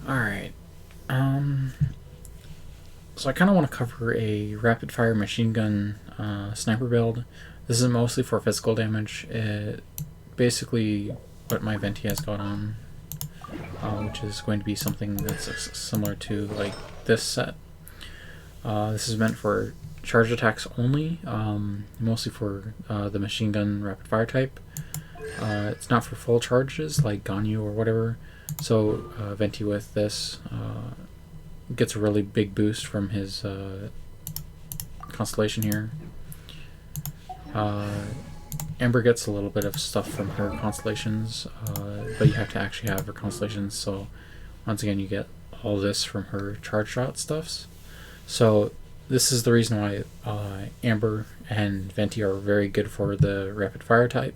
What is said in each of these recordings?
Alright. Um, so I kind of want to cover a rapid fire machine gun sniper build. This is mostly for physical damage. Basically what my Venti has got on, which is going to be something that's similar to like this set. This is meant for charge attacks only, mostly for the machine gun rapid fire type. It's not for full charges like Ganyu or whatever. So Venti with this gets a really big boost from his constellation here. Amber gets a little bit of stuff from her constellations, but you have to actually have her constellations. So once again, you get all this from her charge shot stuffs. So this is the reason why Amber and Venti are very good for the rapid fire type.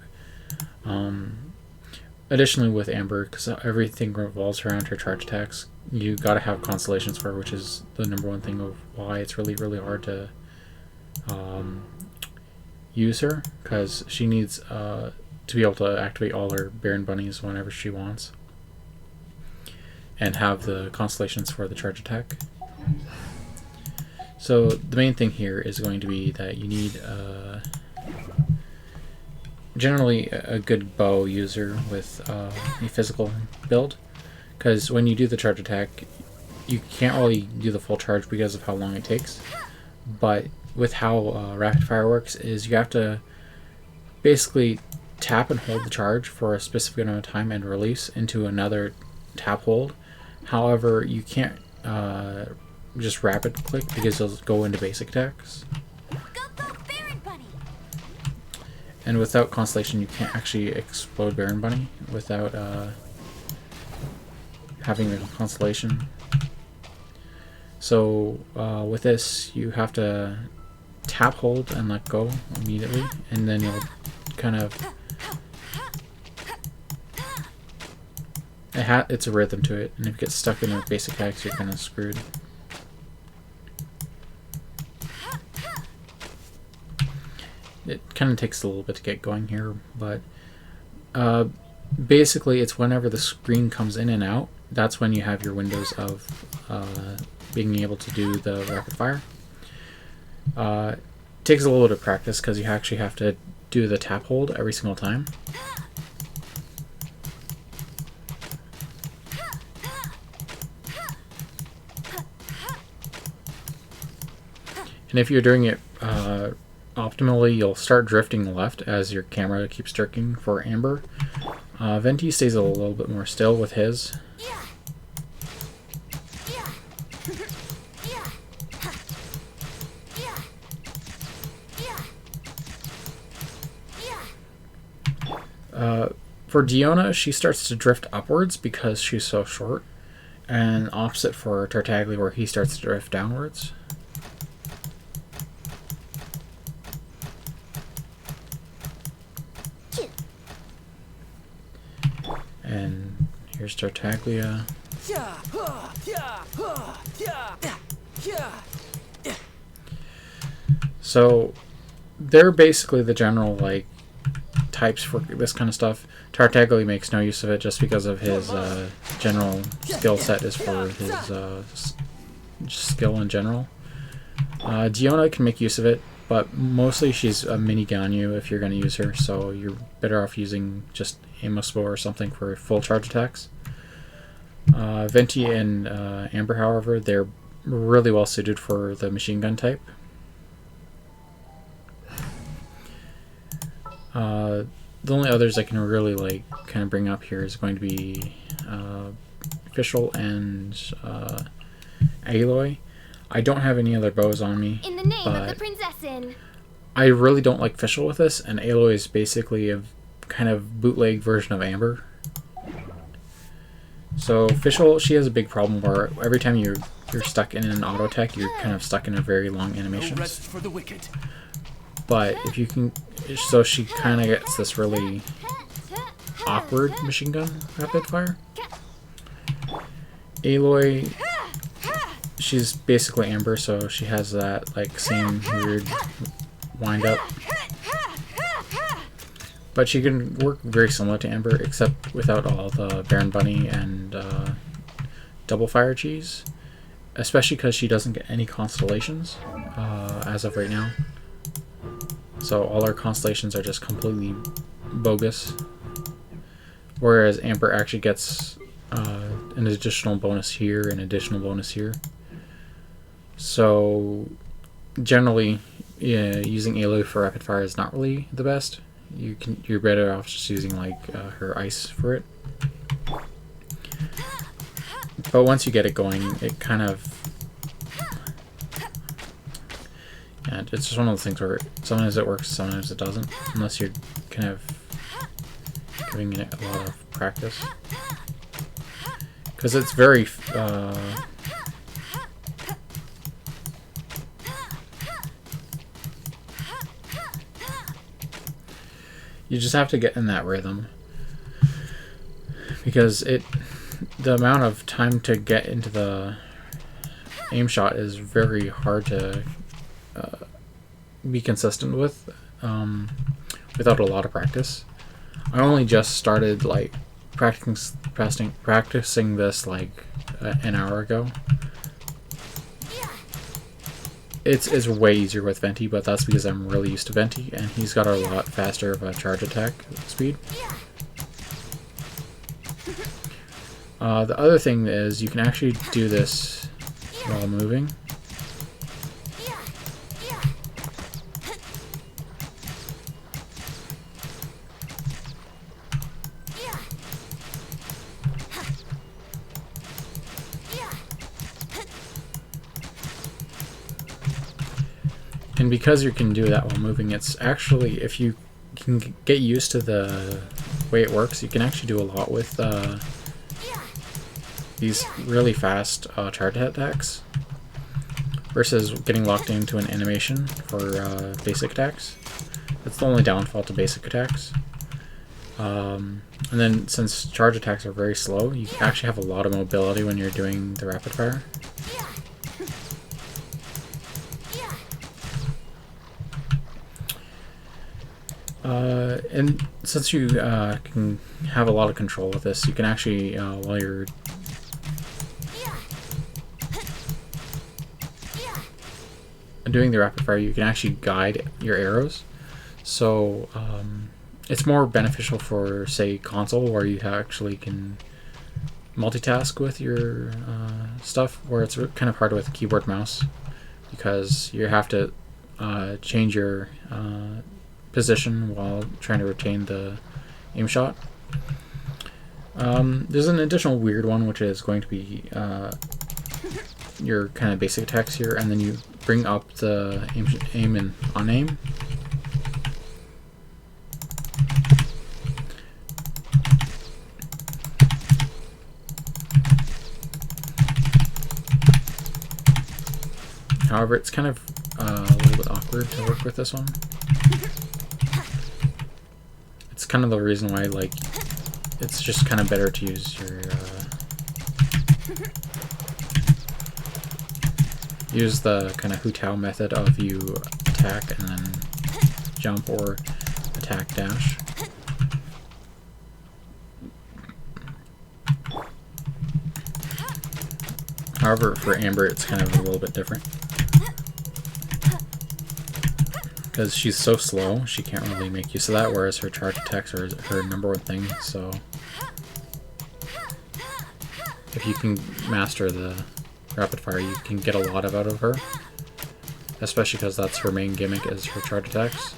Additionally, with Amber, because everything revolves around her charge attacks, you gotta have constellations for her, which is the number one thing of why it's really, really hard to use her, because she needs to be able to activate all her Baron Bunnies whenever she wants, and have the constellations for the charge attack. So the main thing here is going to be that you need generally a good bow user with a physical build, because when you do the charge attack you can't really do the full charge because of how long it takes. But with how rapid fire works is you have to basically tap and hold the charge for a specific amount of time and release into another tap hold. However, you can't just rapid click because it'll go into basic attacks. And without Constellation, you can't actually explode Baron Bunny without having the Constellation. So with this, you have to tap, hold, and let go immediately, and then you'll kind of... It's a rhythm to it, and if you get stuck in the basic attacks, you're kind of screwed. It kind of takes a little bit to get going here, but basically it's whenever the screen comes in and out, that's when you have your windows of being able to do the rapid fire. It takes a little bit of practice because you actually have to do the tap hold every single time. And if you're doing it optimally, you'll start drifting left as your camera keeps jerking for Amber. Venti stays a little bit more still with his. For Diona, she starts to drift upwards because she's so short, and opposite for Tartaglia where he starts to drift downwards. And here's Tartaglia. So they're basically the general like types for this kind of stuff. Tartaglia makes no use of it just because of his general skill set is for his skill in general. Diona can make use of it, but mostly she's a mini Ganyu if you're going to use her, so you're better off using just Amos Bow or something for full charge attacks. Venti and Amber, however, they're really well suited for the machine gun type. The only others I can really like kind of bring up here is going to be Fischl and Aloy. I don't have any other bows on me, in the name of the Prinzessin. I really don't like Fischl with this, and Aloy is basically a kind of bootleg version of Amber. So Fischl, she has a big problem where every time you're stuck in an auto attack, you're kind of stuck in a very long animation. No rest for the wicked. But if you can, so she kind of gets this really awkward machine gun rapid fire. Aloy, she's basically Amber, so she has that like same weird wind up. But she can work very similar to Amber, except without all the Baron Bunny and double fire cheese, especially because she doesn't get any constellations as of right now. So all her constellations are just completely bogus. Whereas Amber actually gets an additional bonus here, an additional bonus here. So generally, yeah, using Aloy for rapid fire is not really the best. You're better off just using like her ice for it. But once you get it going, it kind of, yeah, it's just one of those things where sometimes it works, sometimes it doesn't, unless you're kind of giving it a lot of practice. Because it's very you just have to get in that rhythm, because the amount of time to get into the aim shot is very hard to be consistent with without a lot of practice. I only just started like practicing this like an hour ago. It's way easier with Venti, but that's because I'm really used to Venti, and he's got a lot faster of a charge attack speed. The other thing is you can actually do this while moving. And because you can do that while moving, it's actually, if you can get used to the way it works, you can actually do a lot with these really fast charge attacks versus getting locked into an animation for basic attacks. That's the only downfall to basic attacks. And then since charge attacks are very slow, you actually have a lot of mobility when you're doing the rapid fire. And since you can have a lot of control with this, you can actually, while you're doing the rapid fire, you can actually guide your arrows. So it's more beneficial for, say, console, where you actually can multitask with your stuff, where it's kind of hard with keyboard mouse, because you have to change your position while trying to retain the aim shot. There's an additional weird one, which is going to be your kind of basic attacks here, and then you bring up the aim and unaim. However, it's kind of a little bit awkward to work with this one. It's kind of the reason why, like, it's just kind of better to use your use the kind of Hu Tao method of you attack and then jump, or attack dash. However, for Amber, it's kind of a little bit different, because she's so slow, she can't really make use of that, whereas her charge attacks are her number one thing. So if you can master the rapid fire, you can get a lot out of her, especially because that's her main gimmick, is her charge attacks.